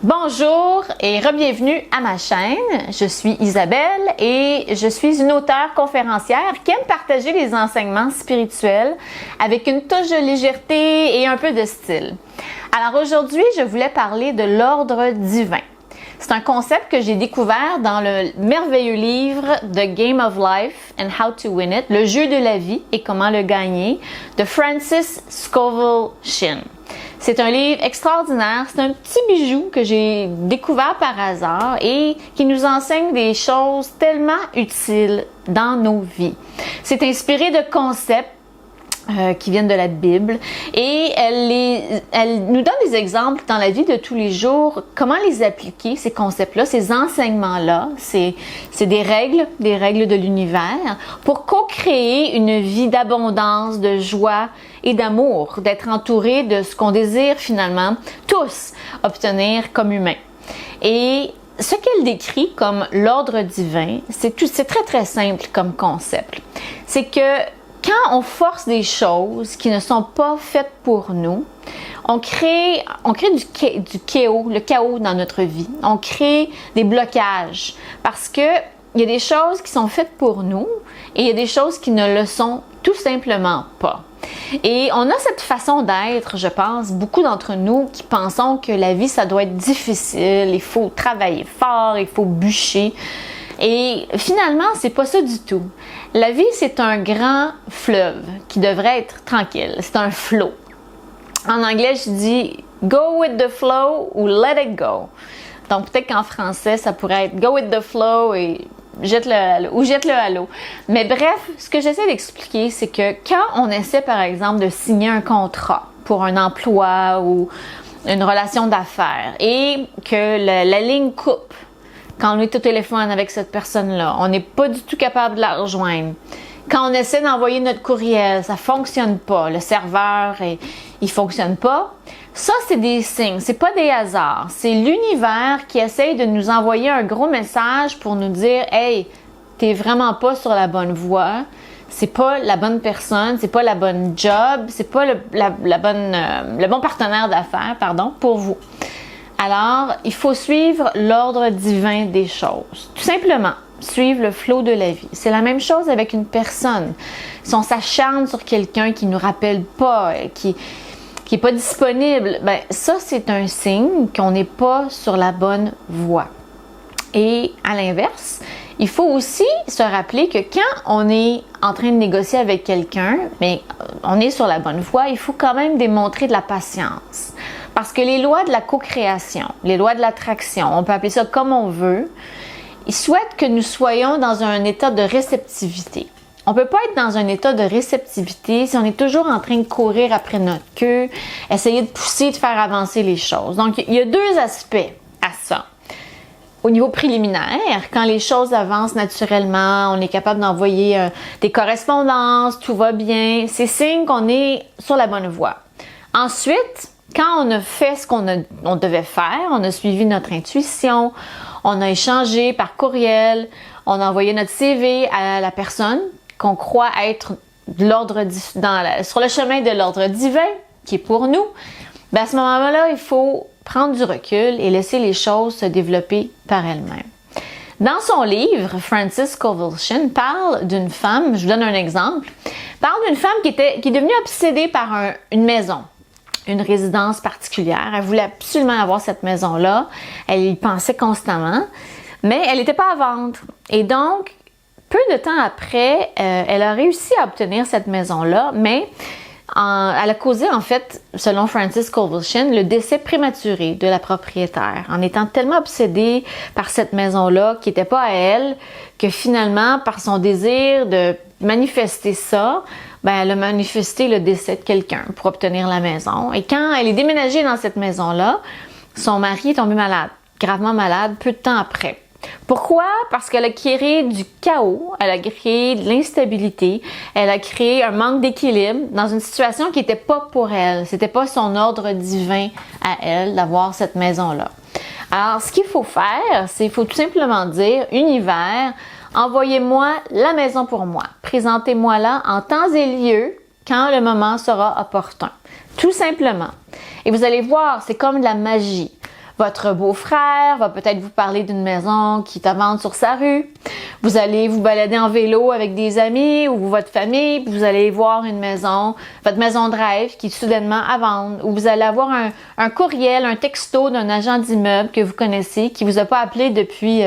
Bonjour et re-bienvenue à ma chaîne. Je suis Isabelle et je suis une auteure conférencière qui aime partager les enseignements spirituels avec une touche de légèreté et un peu de style. Alors aujourd'hui, je voulais parler de l'ordre divin. C'est un concept que j'ai découvert dans le merveilleux livre The Game of Life and How to Win It, Le jeu de la vie et comment le gagner, de Francis Scovel Shinn. C'est un livre extraordinaire, c'est un petit bijou que j'ai découvert par hasard et qui nous enseigne des choses tellement utiles dans nos vies. C'est inspiré de concepts qui viennent de la Bible et elle nous donne des exemples dans la vie de tous les jours, comment les appliquer, ces concepts-là, ces enseignements-là, c'est des règles de l'univers pour co-créer une vie d'abondance, de joie et d'amour, d'être entouré de ce qu'on désire finalement tous obtenir comme humains. Et ce qu'elle décrit comme l'ordre divin, c'est très très simple comme concept. C'est que quand on force des choses qui ne sont pas faites pour nous, on crée du chaos, le chaos dans notre vie. On crée des blocages parce que il y a des choses qui sont faites pour nous et il y a des choses qui ne le sont tout simplement pas. Et on a cette façon d'être, je pense, beaucoup d'entre nous qui pensons que la vie, ça doit être difficile, il faut travailler fort, il faut bûcher. Et finalement, c'est pas ça du tout. La vie, c'est un grand fleuve qui devrait être tranquille. C'est un flow. En anglais, je dis « go with the flow » ou « let it go ». Donc, peut-être qu'en français, ça pourrait être « go with the flow » et « jette-le à l'eau ». Mais bref, ce que j'essaie d'expliquer, c'est que quand on essaie, par exemple, de signer un contrat pour un emploi ou une relation d'affaires et que la ligne coupe, quand on est au téléphone avec cette personne-là, on n'est pas du tout capable de la rejoindre. Quand on essaie d'envoyer notre courriel, ça ne fonctionne pas. Le serveur, il ne fonctionne pas. Ça, c'est des signes, c'est pas des hasards. C'est l'univers qui essaye de nous envoyer un gros message pour nous dire « Hey, t'es vraiment pas sur la bonne voie. C'est pas la bonne personne, c'est pas la bonne job, c'est pas le bon partenaire d'affaires, pour vous. » Alors, il faut suivre l'ordre divin des choses. Tout simplement, suivre le flot de la vie. C'est la même chose avec une personne. Si on s'acharne sur quelqu'un qui ne nous rappelle pas, qui n'est pas disponible, ben ça, c'est un signe qu'on n'est pas sur la bonne voie. Et à l'inverse, il faut aussi se rappeler que quand on est en train de négocier avec quelqu'un, mais on est sur la bonne voie, il faut quand même démontrer de la patience. Parce que les lois de la co-création, les lois de l'attraction, on peut appeler ça comme on veut, ils souhaitent que nous soyons dans un état de réceptivité. On ne peut pas être dans un état de réceptivité si on est toujours en train de courir après notre queue, essayer de pousser, de faire avancer les choses. Donc, il y a deux aspects à ça. Au niveau préliminaire, quand les choses avancent naturellement, on est capable d'envoyer des correspondances, tout va bien, c'est signe qu'on est sur la bonne voie. Ensuite, quand on a fait ce qu'on devait faire, on a suivi notre intuition, on a échangé par courriel, on a envoyé notre CV à la personne qu'on croit être sur le chemin de l'ordre divin, qui est pour nous, ben à ce moment-là, il faut prendre du recul et laisser les choses se développer par elles-mêmes. Dans son livre, Francis Scovel Shinn parle d'une femme, je vous donne un exemple, parle d'une femme qui est devenue obsédée par une maison. Une résidence particulière. Elle voulait absolument avoir cette maison-là. Elle y pensait constamment, mais elle n'était pas à vendre. Et donc, peu de temps après, elle a réussi à obtenir cette maison-là, mais elle a causé, en fait, selon Francis Scovel Shinn, le décès prématuré de la propriétaire, en étant tellement obsédée par cette maison-là qui n'était pas à elle, que finalement, par son désir de manifester ça, ben, elle a manifesté le décès de quelqu'un pour obtenir la maison. Et quand elle est déménagée dans cette maison-là, son mari est tombé malade, gravement malade, peu de temps après. Pourquoi? Parce qu'elle a créé du chaos, elle a créé de l'instabilité, elle a créé un manque d'équilibre dans une situation qui n'était pas pour elle. C'était pas son ordre divin à elle d'avoir cette maison-là. Alors, ce qu'il faut faire, c'est qu'il faut tout simplement dire, univers, envoyez-moi la maison pour moi. Présentez-moi-la en temps et lieu quand le moment sera opportun. Tout simplement. Et vous allez voir, c'est comme de la magie. Votre beau-frère va peut-être vous parler d'une maison qui est à vendre sur sa rue. Vous allez vous balader en vélo avec des amis ou votre famille, puis vous allez voir une maison, votre maison de rêve qui est soudainement à vendre. Ou vous allez avoir un courriel, un texto d'un agent d'immeuble que vous connaissez, qui vous a pas appelé depuis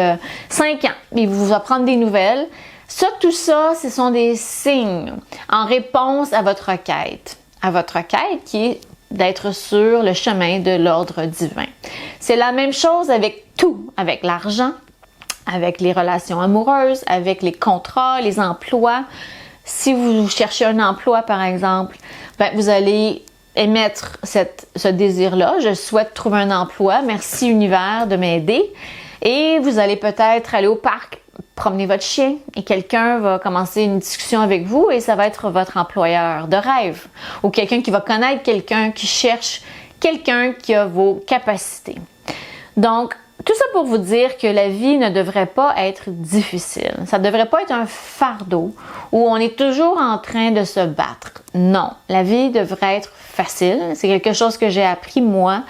5 ans. Il vous va prendre des nouvelles. Ça, tout ça, ce sont des signes en réponse à votre requête. À votre requête qui est d'être sur le chemin de l'ordre divin. C'est la même chose avec tout, avec l'argent, avec les relations amoureuses, avec les contrats, les emplois. Si vous cherchez un emploi, par exemple, vous allez émettre ce désir-là. Je souhaite trouver un emploi. Merci univers de m'aider. Et vous allez peut-être aller au parc, promener votre chien et quelqu'un va commencer une discussion avec vous et ça va être votre employeur de rêve ou quelqu'un qui va connaître quelqu'un qui cherche quelqu'un qui a vos capacités. Donc, tout ça pour vous dire que la vie ne devrait pas être difficile. Ça ne devrait pas être un fardeau où on est toujours en train de se battre. Non, la vie devrait être facile. C'est quelque chose que j'ai appris moi.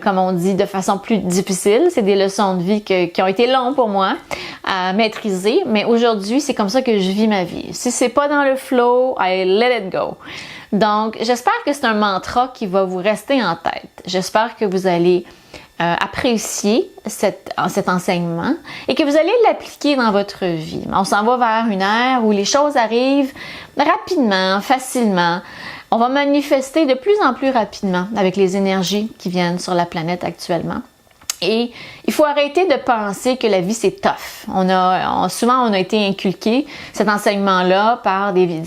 Comme on dit, de façon plus difficile. C'est des leçons de vie qui ont été longues pour moi à maîtriser, mais aujourd'hui, c'est comme ça que je vis ma vie. Si c'est pas dans le flow, I let it go. Donc, j'espère que c'est un mantra qui va vous rester en tête. J'espère que vous allez apprécier cet enseignement et que vous allez l'appliquer dans votre vie. On s'en va vers une ère où les choses arrivent rapidement, facilement. On va manifester de plus en plus rapidement avec les énergies qui viennent sur la planète actuellement. Et il faut arrêter de penser que la vie c'est tough. Souvent on a été inculqué cet enseignement-là par des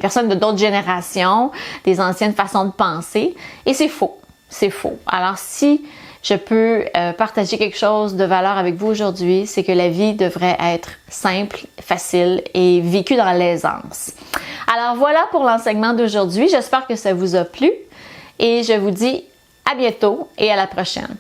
personnes de d'autres générations, des anciennes façons de penser, et c'est faux. C'est faux. Alors si je peux partager quelque chose de valeur avec vous aujourd'hui, c'est que la vie devrait être simple, facile et vécue dans l'aisance. Alors voilà pour l'enseignement d'aujourd'hui. J'espère que ça vous a plu et je vous dis à bientôt et à la prochaine.